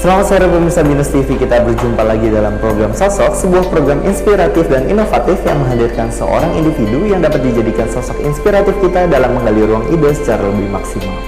Selamat sore pemirsa Binus TV, kita berjumpa lagi dalam program Sosok, sebuah program inspiratif dan inovatif yang menghadirkan seorang individu yang dapat dijadikan sosok inspiratif kita dalam menggali ruang ide secara lebih maksimal.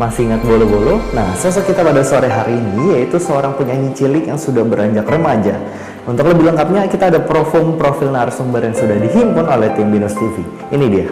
Masih ingat Bolo-Bolo? Nah, sosok kita pada sore hari ini yaitu seorang penyanyi cilik yang sudah beranjak remaja. Untuk lebih lengkapnya, kita ada profil narasumber yang sudah dihimpun oleh tim Binus TV. Ini dia.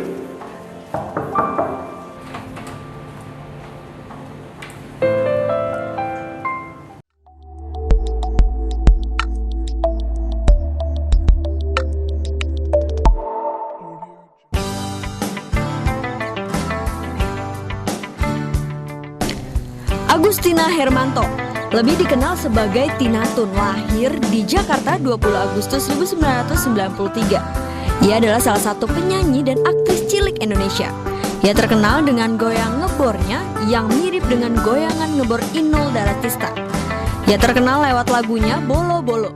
Agustina Hermanto, lebih dikenal sebagai Tina Tun, lahir di Jakarta 20 Agustus 1993. Ia adalah salah satu penyanyi dan aktris cilik Indonesia. Ia terkenal dengan goyang ngebornya yang mirip dengan goyangan ngebor Inul Daratista. Ia terkenal lewat lagunya Bolo-Bolo.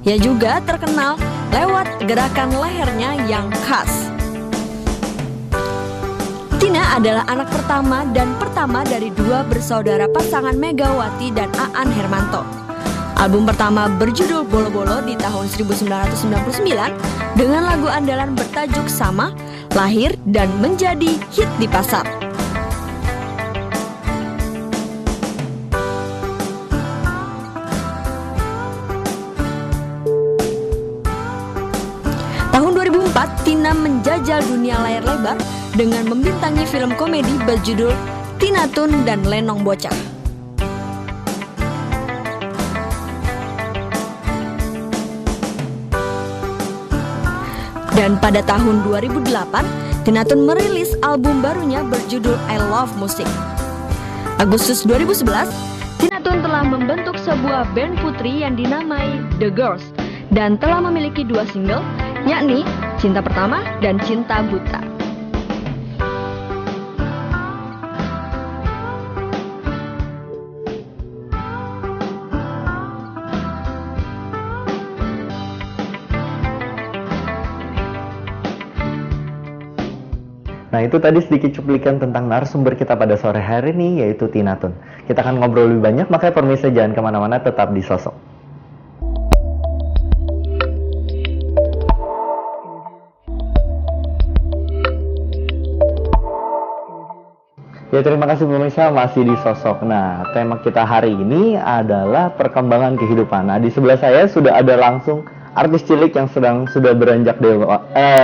Ia juga terkenal lewat gerakan lehernya yang khas. Tina adalah anak pertama dari dua bersaudara pasangan Megawati dan Aan Hermanto. Album pertama berjudul Bolo-Bolo di tahun 1999 dengan lagu andalan bertajuk Sama lahir dan menjadi hit di pasar. Tahun 2004, Tina menjajal dunia layar lebar dengan membintangi film komedi berjudul Tina Tun dan Lenong Bocah. Dan pada tahun 2008, Tina Tun merilis album barunya berjudul I Love Music. Agustus 2011, Tina Tun telah membentuk sebuah band putri yang dinamai The Girls dan telah memiliki 2 single, yakni Cinta Pertama dan Cinta Buta. Nah, itu tadi sedikit cuplikan tentang narasumber kita pada sore hari ini, yaitu Tina Tun. Kita akan ngobrol lebih banyak, makanya pemirsa jangan kemana-mana, tetap di Sosok. Ya, terima kasih pemirsa, masih di Sosok. Nah, tema kita hari ini adalah perkembangan kehidupan. Nah, di sebelah saya sudah ada langsung artis cilik yang sudah beranjak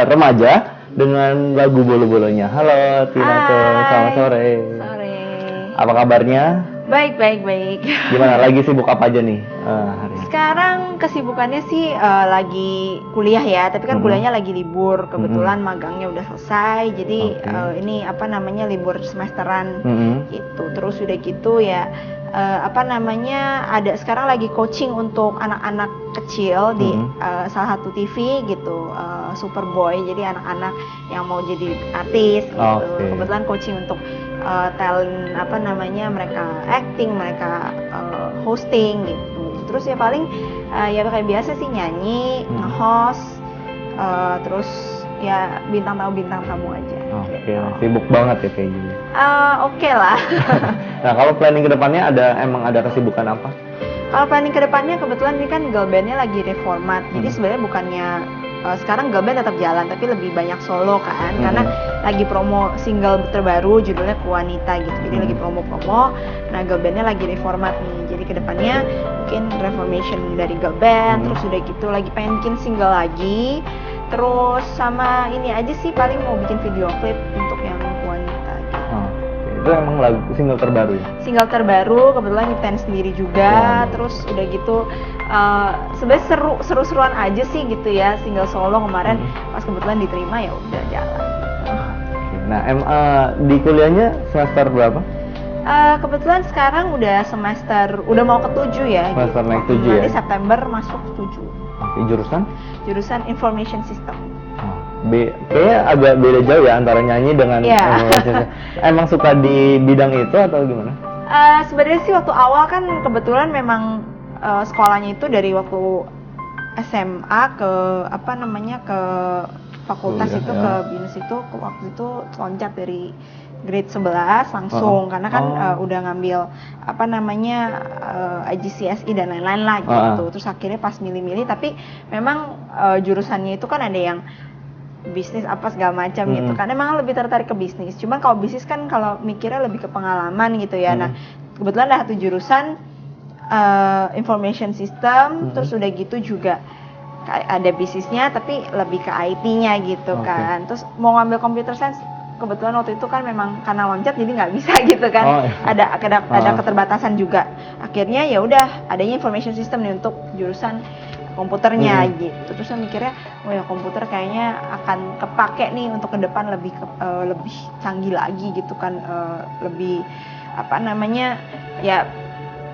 remaja dengan lagu Bolo-Bolonya. Halo Tina Tun, selamat sore. Sore. Apa kabarnya? Baik. Gimana, lagi sibuk apa aja nih hari ini? Sekarang kesibukannya sih lagi kuliah ya, tapi kan kuliahnya lagi libur. Kebetulan magangnya udah selesai, jadi ini libur semesteran gitu. Terus udah gitu ya, ada sekarang lagi coaching untuk anak-anak kecil di salah satu TV gitu, Superboy. Jadi anak-anak yang mau jadi artis gitu. Kebetulan coaching untuk talent mereka acting, mereka hosting gitu. Terus ya paling ya kayak biasa sih nyanyi, nge-host, terus ya bintang tamu aja. Oke, sibuk banget ya kayak gini. Oke lah. Nah, kalau planning kedepannya emang ada kesibukan apa? Kalau planning kedepannya kebetulan ini kan girl bandnya lagi reformat. Jadi sebenarnya bukannya sekarang girl band tetap jalan, tapi lebih banyak solo kan, karena lagi promo single terbaru judulnya Kuanita gitu. Jadi lagi promo-promo. Nah, girl bandnya lagi reformat nih. Jadi kedepannya mungkin reformation dari girl band, terus udah gitu lagi pengen bikin single lagi. Terus sama ini aja sih, paling mau bikin video klip untuk yang Kuanita gitu. Itu emang lagu single terbaru ya? Single terbaru, kebetulan nyiptain sendiri juga. Terus udah gitu sebenarnya seru-seruan aja sih gitu ya, single solo kemarin pas kebetulan diterima ya udah jalan. Nah, di kuliahnya semester berapa? Kebetulan sekarang udah mau ke-7 ya. Semester gitu. naik 7 ya? Nanti September masuk 7. Jurusan? Jurusan Information System. Kayaknya agak beda jauh ya antara nyanyi dengan Yeah. Emang suka di bidang itu atau gimana? Sebenarnya sih waktu awal kan kebetulan memang sekolahnya itu dari waktu SMA ke ke fakultas itu ke BINUS itu waktu itu loncat dari grade 11 langsung karena kan udah ngambil IGCSE dan lain-lain lah gitu. Terus akhirnya pas milih-milih tapi memang jurusannya itu kan ada yang bisnis apa segala macam gitu kan emang lebih tertarik ke bisnis. Cuman kalau bisnis kan kalau mikirnya lebih ke pengalaman gitu ya. Nah, kebetulan ada satu jurusan information system terus udah gitu juga ada bisnisnya tapi lebih ke IT-nya gitu kan. Terus mau ngambil computer science kebetulan waktu itu kan memang karena loncat jadi nggak bisa gitu kan. Ada keterbatasan juga. Akhirnya ya udah adanya information system nih untuk jurusan komputernya gitu. Terus saya mikirnya, oh ya komputer kayaknya akan kepake nih untuk ke depan lebih canggih lagi gitu kan, lebih ya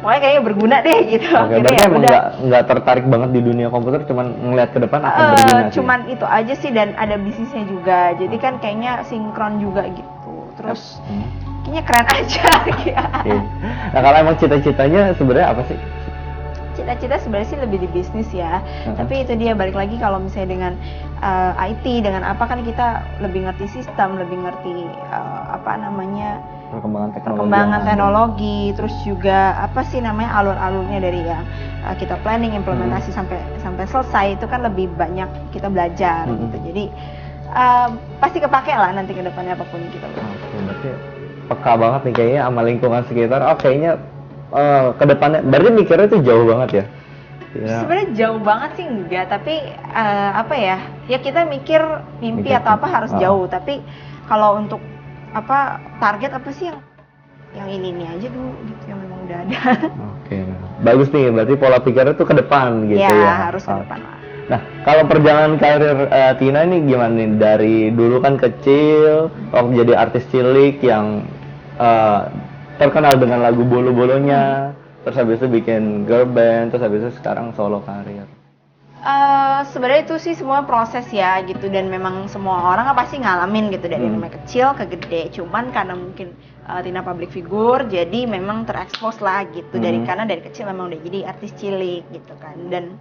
pokoknya kayaknya berguna deh gitu. Berarti ya emang nggak tertarik banget di dunia komputer, cuman ngeliat ke depan akan berguna sih. Cuman itu aja sih dan ada bisnisnya juga, jadi kan kayaknya sinkron juga gitu. Terus kayaknya keren aja. Nah kalau emang cita-citanya sebenarnya apa sih? Cita-cita sebenarnya sih lebih di bisnis ya, tapi itu dia balik lagi kalau misalnya dengan IT dengan apa kan kita lebih ngerti sistem, lebih ngerti perkembangan teknologi, terus juga apa sih namanya alur-alurnya dari yang kita planning, implementasi sampai selesai itu kan lebih banyak kita belajar gitu. Jadi pasti kepake lah nanti ke depannya apapun yang kita belajar. Berarti peka banget nih kayaknya sama lingkungan sekitar. Kayaknya ke depannya berarti mikirnya tuh jauh banget ya? Sebenarnya jauh banget sih enggak, tapi ya kita mikir mimpi atau apa harus jauh, tapi kalau untuk target apa sih yang ini aja dulu gitu yang memang udah ada. Bagus nih, berarti pola pikirnya tuh ke depan gitu ya? Ya harus ke depan lah. Nah, kalau perjalanan karir Tina ini gimana nih? Dari dulu kan kecil, waktu jadi artis cilik yang terkenal dengan lagu bolo-bolonya, terus habis itu bikin girl band, terus habis itu sekarang solo karir. Sebenarnya itu sih semua proses ya gitu, dan memang semua orang kan pasti ngalamin gitu dari namanya kecil ke gede. Cuman karena mungkin Tina public figure jadi memang terekspos lah gitu karena dari kecil memang udah jadi artis cilik gitu kan. Dan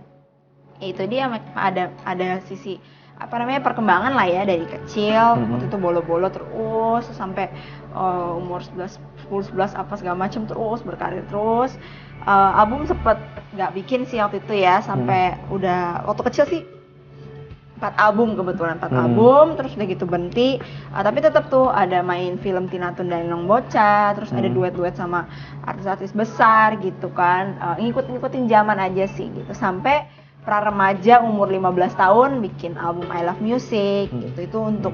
itu dia ada sisi perkembangan lah ya dari kecil waktu itu bolo-bolo terus sampai umur 10-11 apa segala macam terus berkarir terus. Album sempet nggak bikin sih waktu itu ya sampai udah waktu kecil sih 4 album kebetulan 4 album terus udah gitu berhenti, tapi tetap tuh ada main film Tina Tun dan Long Bocah, terus ada duet-duet sama artis-artis besar gitu kan, ngikutin zaman aja sih gitu sampai pra remaja umur 15 tahun bikin album I Love Music gitu. Itu untuk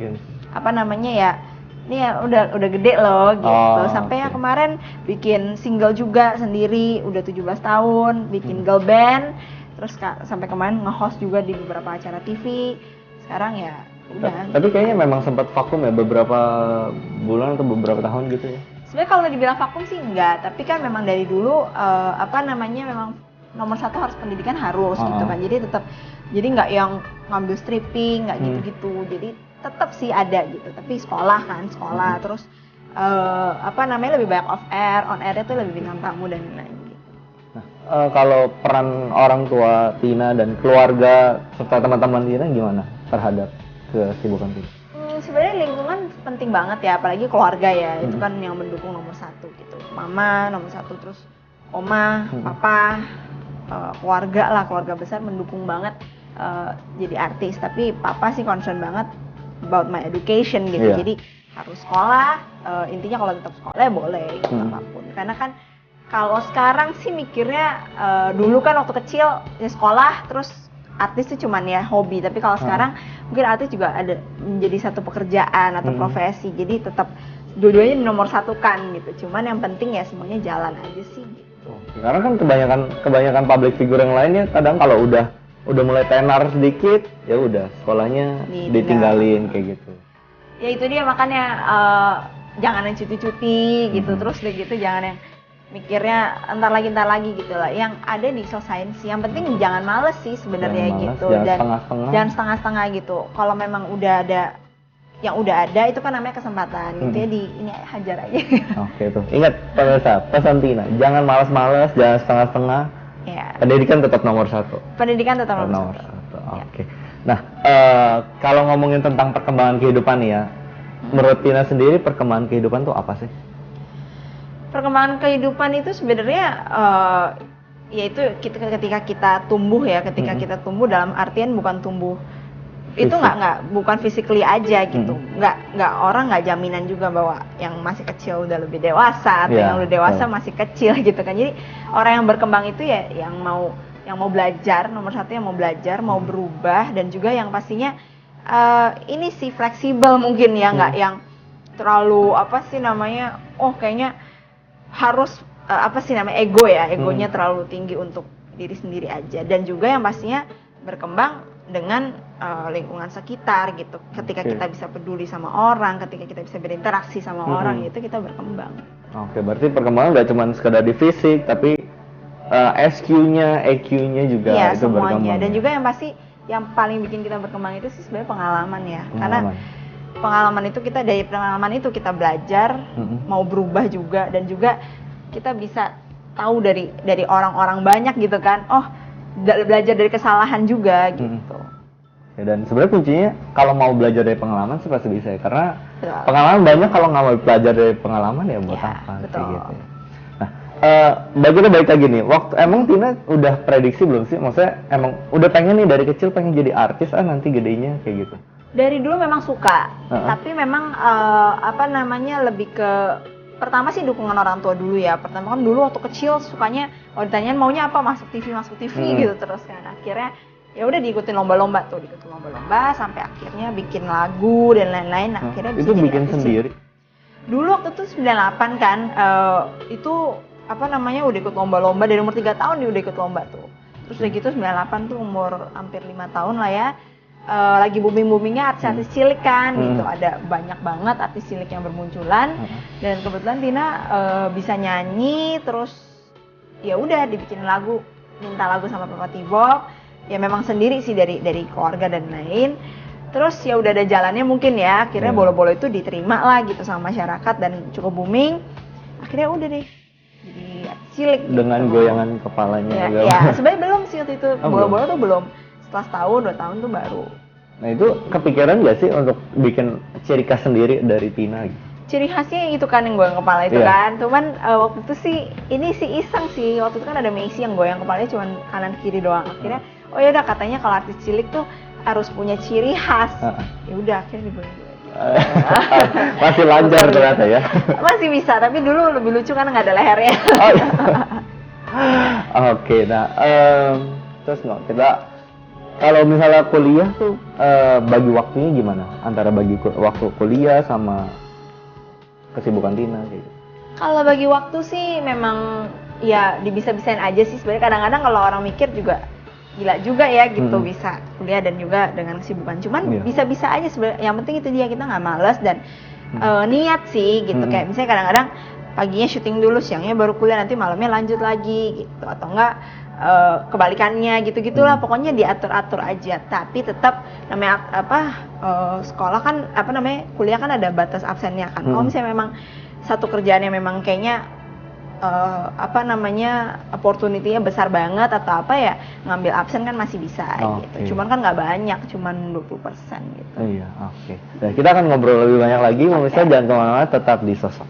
ini ya udah gede loh gitu. Sampai ya kemarin bikin single juga sendiri udah 17 tahun, bikin girl band, terus sampai kemarin nge-host juga di beberapa acara TV. Sekarang ya udah. Tapi kayaknya memang sempat vakum ya beberapa bulan atau beberapa tahun gitu ya. Sebenarnya kalau dibilang vakum sih enggak, tapi kan memang dari dulu memang nomor satu harus pendidikan harus gitu kan. Jadi nggak yang ngambil stripping, nggak gitu-gitu. Jadi tetap sih ada gitu, tapi sekolah terus lebih banyak off air, on air itu lebih bintang tamu dan lain-lain gitu. Nah, kalau peran orang tua Tina dan keluarga serta teman-teman Tina gimana terhadap kesibukan Tina? Sebenarnya lingkungan penting banget ya, apalagi keluarga ya, itu kan yang mendukung nomor satu gitu. Mama nomor satu, terus oma, papa, keluarga besar mendukung banget jadi artis. Tapi papa sih concern banget about my education gitu. Jadi harus sekolah, intinya kalau tetap sekolah boleh gitu, apapun. Karena kan kalau sekarang sih mikirnya dulu kan waktu kecil ya sekolah terus artis itu cuman ya hobi, tapi kalau sekarang mungkin artis juga ada menjadi satu pekerjaan atau profesi. Jadi tetap dua-duanya nomor satu kan gitu. Cuman yang penting ya semuanya jalan aja sih gitu. Karena kan kebanyakan public figure yang lainnya kadang kalau udah mulai tenar sedikit ya udah sekolahnya ditinggalin kayak gitu. Ya itu dia makanya jangan yang cuti-cuti gitu, terus udah gitu jangan yang mikirnya entar lagi gitu lah. Yang ada diselesain sih. Yang penting jangan males sih sebenarnya gitu, dan jangan setengah-setengah gitu. Kalau memang udah ada yang udah ada itu kan namanya kesempatan gitu ya, di ini hajar aja. Oke tuh. Ingat pemirsa, pesan Tina, jangan malas-malas, jangan setengah-setengah. Ya. Pendidikan tetap nomor 1. Pendidikan tetap Nomor nomor 1. satu. Oke. Nah, kalau ngomongin tentang perkembangan kehidupan nih ya, menurut Tina sendiri perkembangan kehidupan tuh apa sih? Perkembangan kehidupan itu sebenarnya yaitu ketika kita tumbuh ya, ketika kita tumbuh dalam artian bukan tumbuh itu nggak bukan physically aja gitu, nggak orang nggak jaminan juga bahwa yang masih kecil udah lebih dewasa atau yang udah dewasa masih kecil gitu kan. Jadi orang yang berkembang itu ya yang mau belajar, nomor 1 yang mau belajar, mau berubah, dan juga yang pastinya ini sih fleksibel mungkin ya, nggak yang terlalu apa sih namanya, kayaknya harus egonya terlalu tinggi untuk diri sendiri aja, dan juga yang pastinya berkembang dengan lingkungan sekitar gitu. Ketika kita bisa peduli sama orang, ketika kita bisa berinteraksi sama orang, itu kita berkembang. Oke, berarti perkembangan nggak cuma sekedar di fisik, tapi SQ-nya, EQ-nya juga itu semuanya. berkembang. Dan juga yang pasti yang paling bikin kita berkembang itu sih sebenarnya pengalaman ya. Karena pengalaman itu dari pengalaman itu kita belajar, mau berubah juga, dan juga kita bisa tahu dari orang-orang banyak gitu kan. Belajar dari kesalahan juga gitu. Ya, dan sebenarnya kuncinya kalau mau belajar dari pengalaman sih pasti bisa ya, karena pengalaman banyak, kalau nggak mau belajar dari pengalaman ya buat apa sih gitu ya. Nah, kita balik lagi nih, emang Tina udah prediksi belum sih, maksudnya emang udah pengen nih dari kecil pengen jadi artis nanti gedenya kayak gitu? Dari dulu memang suka, tapi memang lebih ke pertama sih dukungan orang tua dulu ya. Pertama kan dulu waktu kecil sukanya ditanyain maunya apa, masuk TV gitu terus kan. Akhirnya ya udah diikutin lomba-lomba sampai akhirnya bikin lagu dan lain-lain. Akhirnya itu bikin sendiri. Dulu waktu itu 98 kan, itu udah ikut lomba-lomba dari umur 3 tahun dia udah ikut lomba tuh. Terus udah gitu 98 tuh umur hampir 5 tahun lah ya. Lagi booming-boomingnya artis-artis cilik kan gitu, ada banyak banget artis cilik yang bermunculan, dan kebetulan Tina bisa nyanyi, terus ya udah dibikin lagu, minta lagu sama Papa Tibok, ya memang sendiri sih dari keluarga dan lain, terus ya udah ada jalannya mungkin ya, akhirnya bolo-bolo itu diterima lah gitu sama masyarakat dan cukup booming, akhirnya udah deh jadi cilik dengan gitu. Goyangan kepalanya ya sebenarnya belum sih waktu itu, bolo-bolo tuh belum. Setelah setahun 2 tahun tuh baru. Nah itu kepikiran gak sih untuk bikin ciri khas sendiri dari Tina gitu? Ciri khasnya itu kan yang goyang kepala itu kan. Cuman waktu itu sih ini sih iseng sih. Waktu itu kan ada Messi yang goyang kepalanya cuma kanan kiri doang. Akhirnya ya udah katanya kalau artis cilik tuh harus punya ciri khas. Ya udah akhirnya digoyang. Masih lancar ternyata ya. Masih bisa, tapi dulu lebih lucu karena nggak ada lehernya. Oke, nah terus kita kalau misalnya kuliah tuh bagi waktunya gimana? Antara bagi waktu kuliah sama kesibukan Tina gitu. Kalau bagi waktu sih memang ya dibisa-bisain aja sih. Sebenarnya kadang-kadang kalau orang mikir juga gila juga ya gitu, bisa kuliah dan juga dengan kesibukan. Cuman bisa-bisa aja sebenarnya. Yang penting itu dia, kita nggak malas dan niat sih gitu. Kayak misalnya kadang-kadang paginya syuting dulu, siangnya baru kuliah, nanti malamnya lanjut lagi gitu, atau enggak kebalikannya gitu-gitulah. Pokoknya diatur-atur aja, tapi tetap namanya sekolah kan kuliah kan ada batas absennya kan. Kalau misalnya memang satu kerjaan yang memang kayaknya opportunity-nya besar banget atau apa ya, ngambil absen kan masih bisa gitu. Cuman kan nggak banyak, cuman 20% gitu. Iya, oke. Nah, kita akan ngobrol lebih banyak lagi, pemirsa jangan kemana-mana, tetap di Sosok.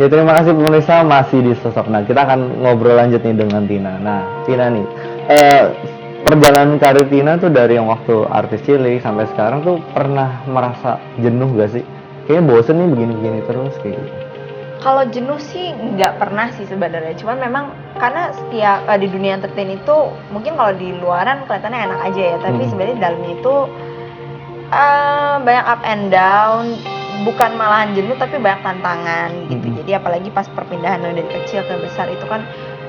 Ya, terima kasih pemirsa masih di Sosok. Nah, kita akan ngobrol lanjut nih dengan Tina. Nah, Tina nih, perjalanan karir Tina tuh dari yang waktu artis cilik sampai sekarang tuh pernah merasa jenuh gak sih? Kayaknya bosen nih begini-begini terus kayak gitu. Kalau jenuh sih nggak pernah sih sebenarnya. Cuman memang karena setiap di dunia entertain itu mungkin kalau di luaran kelihatannya enak aja ya, tapi sebenarnya di dalamnya itu banyak up and down. Bukan malahan jenuh tapi banyak tantangan gitu. Jadi apalagi pas perpindahan dari kecil ke besar itu kan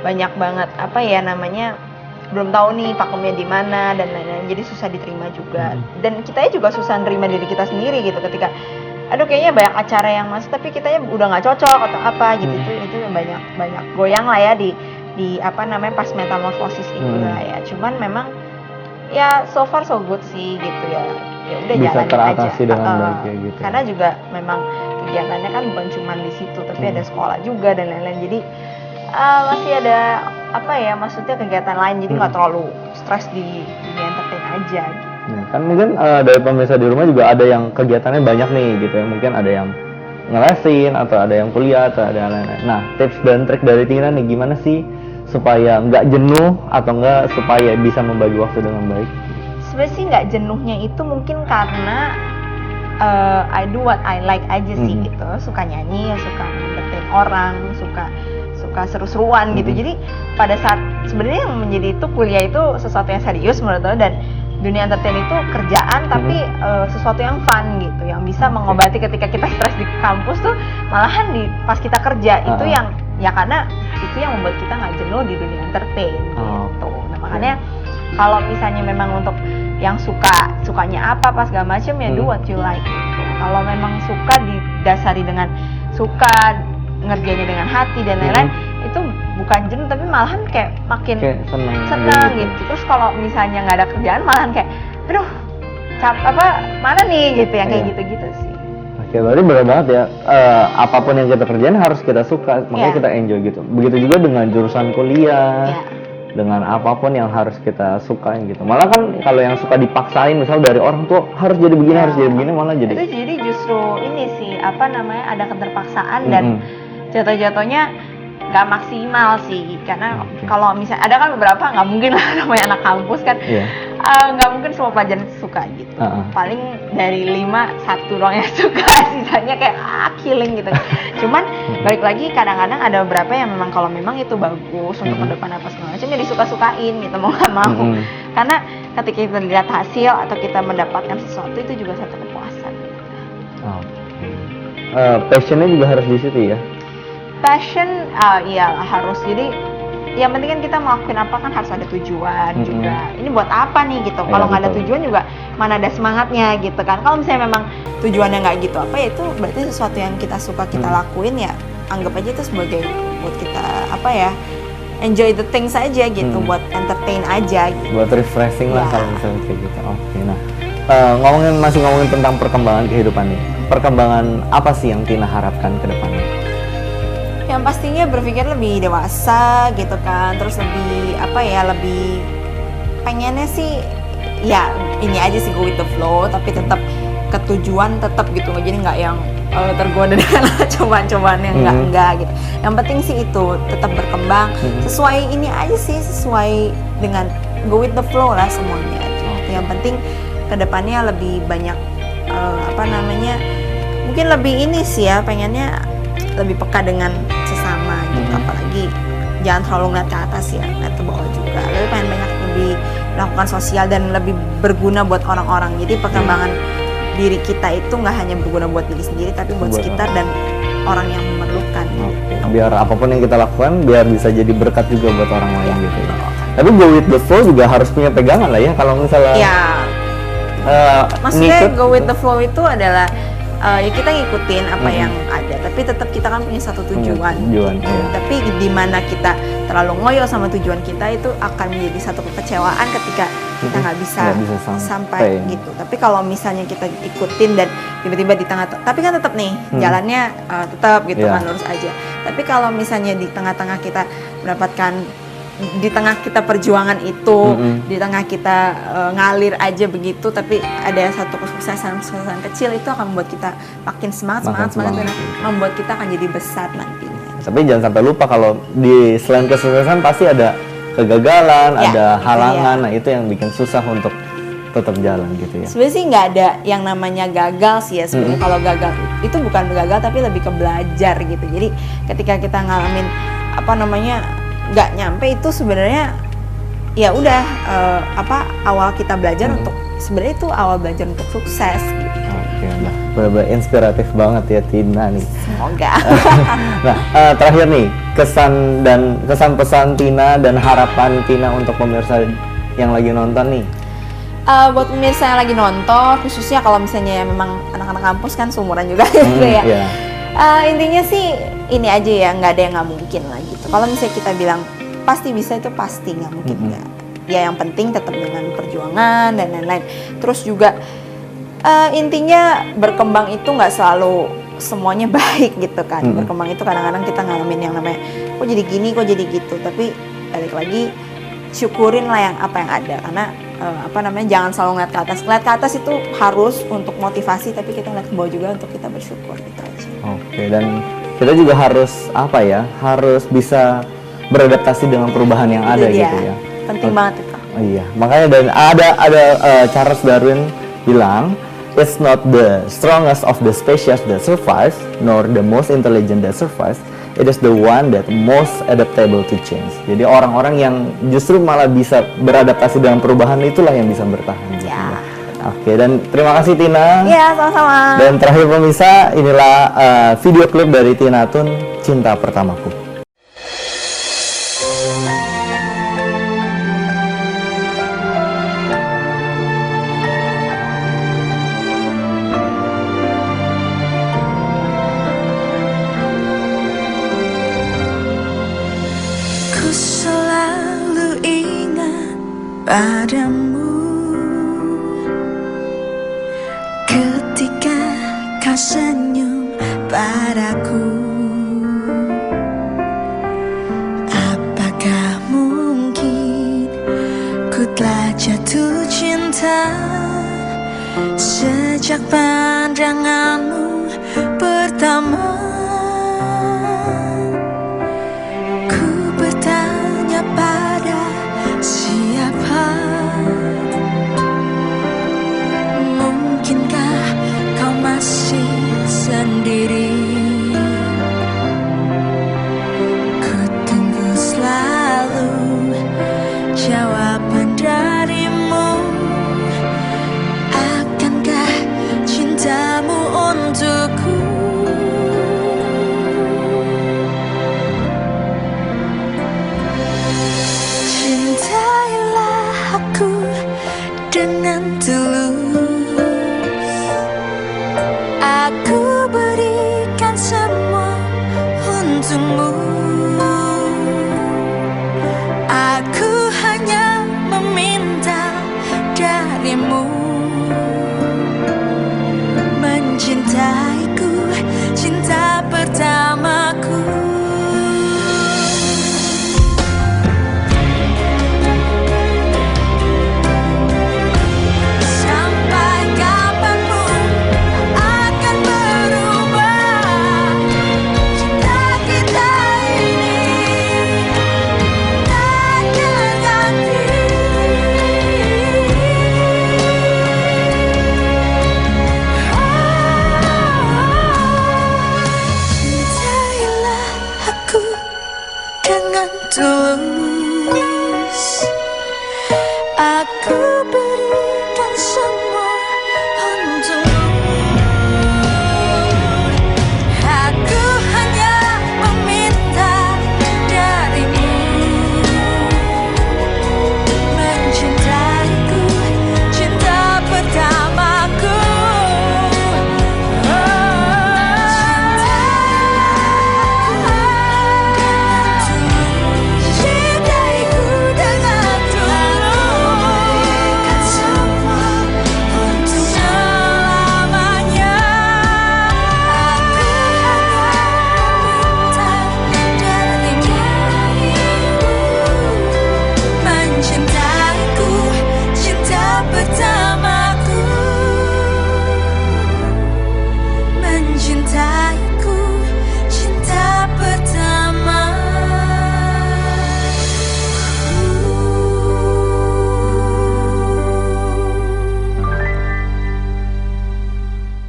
banyak banget belum tahu nih pakemnya di mana dan lain-lain. Jadi susah diterima juga. Dan kitanya juga susah nerima diri kita sendiri gitu ketika kayaknya banyak acara yang masuk tapi kitanya udah nggak cocok atau apa gitu. Itu banyak goyang lah ya di apa namanya pas metamorfosis itu lah ya. Cuman memang ya so far so good sih gitu ya. Ya udah bisa jalanin teratasi aja. dengan baik ya gitu. Karena juga memang kegiatannya kan bukan cuma di situ, tapi ada sekolah juga dan lain-lain. Jadi masih ada apa ya, maksudnya kegiatan lain, jadi nggak terlalu stres di dunia entertain aja gitu. Nah, kan mungkin dari pemirsa di rumah juga ada yang kegiatannya banyak nih gitu ya, mungkin ada yang ngelesin atau ada yang kuliah atau ada lain-lain. Nah, tips dan trik dari Tina nih gimana sih supaya nggak jenuh atau nggak supaya bisa membagi waktu dengan baik? Sebenarnya sih nggak jenuhnya itu mungkin karena I do what I like aja sih gitu, suka nyanyi, suka entertain orang, suka seru-seruan gitu. Jadi pada saat sebenarnya yang menjadi itu kuliah itu sesuatu yang serius menurut aku, dan dunia entertain itu kerjaan tapi sesuatu yang fun gitu, yang bisa mengobati ketika kita stres di kampus tuh, malahan pas kita kerja itu yang ya karena itu yang membuat kita nggak jenuh di dunia entertain gitu. Nah makanya kalau misalnya memang untuk yang sukanya apa pas segala macam ya do what you like gitu. Kalau memang suka didasari dengan suka, ngerjainnya dengan hati dan lain-lain, itu bukan jenuh tapi malahan kayak makin senang gitu. Terus kalau misalnya nggak ada kerjaan malahan kayak aduh mana nih gitu, yang kayak gitu-gitu sih. Oke, berarti benar banget ya, apapun yang kita kerjain harus kita suka, makanya kita enjoy gitu. Begitu juga dengan jurusan kuliah, dengan apapun yang harus kita sukain gitu. Malah kan kalau yang suka dipaksain, misal dari orang tua harus jadi begini, harus jadi begini, malah jadi itu jadi justru ini sih apa namanya, ada keterpaksaan dan jatuh-jatuhnya nggak maksimal sih. Karena kalau misalnya ada kan beberapa, nggak mungkin lah namanya anak kampus kan, nggak mungkin semua pelajaran suka gitu. Paling dari 5 1 doang yang suka, sisanya kayak killing gitu. Cuman balik lagi kadang-kadang ada beberapa yang memang kalau memang itu bagus untuk ke depan apa segala macam ya disuka-sukain gitu, mau nggak mau. Karena ketika kita lihat hasil atau kita mendapatkan sesuatu itu juga satu kepuasan. Passionnya juga harus di situ ya. Passion, iyalah harus. Jadi yang penting kan kita melakukan apa kan harus ada tujuan juga. Ini buat apa nih gitu. Kalau nggak ada tujuan juga mana ada semangatnya gitu kan. Kalau misalnya memang tujuannya nggak gitu apa ya, itu berarti sesuatu yang kita suka kita lakuin ya, anggap aja itu sebagai buat kita apa ya, enjoy the things aja gitu, buat entertain aja gitu. Buat refreshing lah kalau misalnya kayak gitu. Oke, nah masih ngomongin tentang perkembangan kehidupan nih. Perkembangan apa sih yang Tina harapkan ke depannya? Yang pastinya berpikir lebih dewasa gitu kan, terus lebih apa ya, lebih pengennya sih ya ini aja sih, go with the flow tapi tetap ketujuan tetap gitu, jadi nggak yang tergoda dengan cobaan-cobaan yang enggak gitu. Yang penting sih itu tetap berkembang sesuai ini aja sih, sesuai dengan go with the flow lah semuanya. Yang penting kedepannya lebih banyak apa namanya, mungkin lebih ini sih ya, pengennya lebih peka dengan sesama gitu, apalagi jangan terlalu ngeliat ke atas ya, ngeliat ke bawah juga. Lebih pengen banyak lebih melakukan sosial dan lebih berguna buat orang-orang. Jadi perkembangan diri kita itu nggak hanya berguna buat diri sendiri, tapi buat sekitar dan orang yang memerlukan. Biar apapun yang kita lakukan biar bisa jadi berkat juga buat orang lain gitu ya. Tapi go with the flow juga harus punya pegangan lah ya, kalau misalnya maksudnya go with the flow itu adalah ya kita ngikutin apa yang ada, tapi tetap kita kan punya satu tujuan. Tapi di mana kita terlalu ngoyo sama tujuan kita, itu akan menjadi satu kekecewaan ketika kita nggak bisa sampai gitu. Tapi kalau misalnya kita ikutin dan tiba-tiba di tengah, tapi kan tetap nih jalannya tetap gitu kan, lurus aja. Tapi kalau misalnya di tengah-tengah kita mendapatkan, di tengah kita perjuangan itu, di tengah kita ngalir aja begitu, tapi ada satu kesuksesan kecil, itu akan membuat kita makin semangat dan membuat kita akan jadi besar nantinya. Tapi jangan sampai lupa kalau di selain kesuksesan pasti ada kegagalan, ada halangan. Nah itu yang bikin susah untuk tetap jalan gitu ya. Sebenarnya sih nggak ada yang namanya gagal sih ya sebenarnya. Kalau gagal itu bukan gagal tapi lebih ke belajar gitu. Jadi ketika kita ngalamin apa namanya nggak nyampe, itu sebenarnya ya udah awal kita belajar untuk, sebenarnya itu awal belajar untuk sukses gitu. Oke, nah benar-benar inspiratif banget ya Tina nih. Semoga. Nah terakhir nih, kesan pesan Tina dan harapan Tina untuk pemirsa yang lagi nonton nih. Buat pemirsa yang lagi nonton, khususnya kalau misalnya memang anak-anak kampus kan seumuran juga gitu ya. Intinya sih ini aja ya, nggak ada yang nggak mungkin lah gitu. Kalau misalnya kita bilang pasti bisa, itu pasti nggak mungkin nggak. Ya yang penting tetap dengan perjuangan dan lain-lain. Terus juga intinya berkembang itu nggak selalu semuanya baik gitu kan. Berkembang itu kadang-kadang kita ngalamin yang namanya kok jadi gini, kok jadi gitu. Tapi balik lagi syukurin lah yang apa yang ada, karena jangan selalu ngeliat ke atas. Ngeliat ke atas itu harus untuk motivasi, tapi kita ngeliat ke bawah juga untuk kita bersyukur gitu aja. Oke, dan kita juga harus harus bisa beradaptasi dengan perubahan yang ada gitu ya. Penting banget itu. Iya, makanya dan ada Charles Darwin bilang, it's not the strongest of the species that survives, nor the most intelligent that survives. It is the one that most adaptable to change. Jadi orang-orang yang justru malah bisa beradaptasi dengan perubahan itulah yang bisa bertahan. Ya. Oke, dan terima kasih Tina. Iya, sama-sama. Dan terakhir pemirsa, inilah video klip dari Tina Tun, Cinta Pertamaku. Ku selalu ingat padamu ketika kau senyum padaku. Apakah mungkin ku telah jatuh cinta sejak pandanganmu pertama?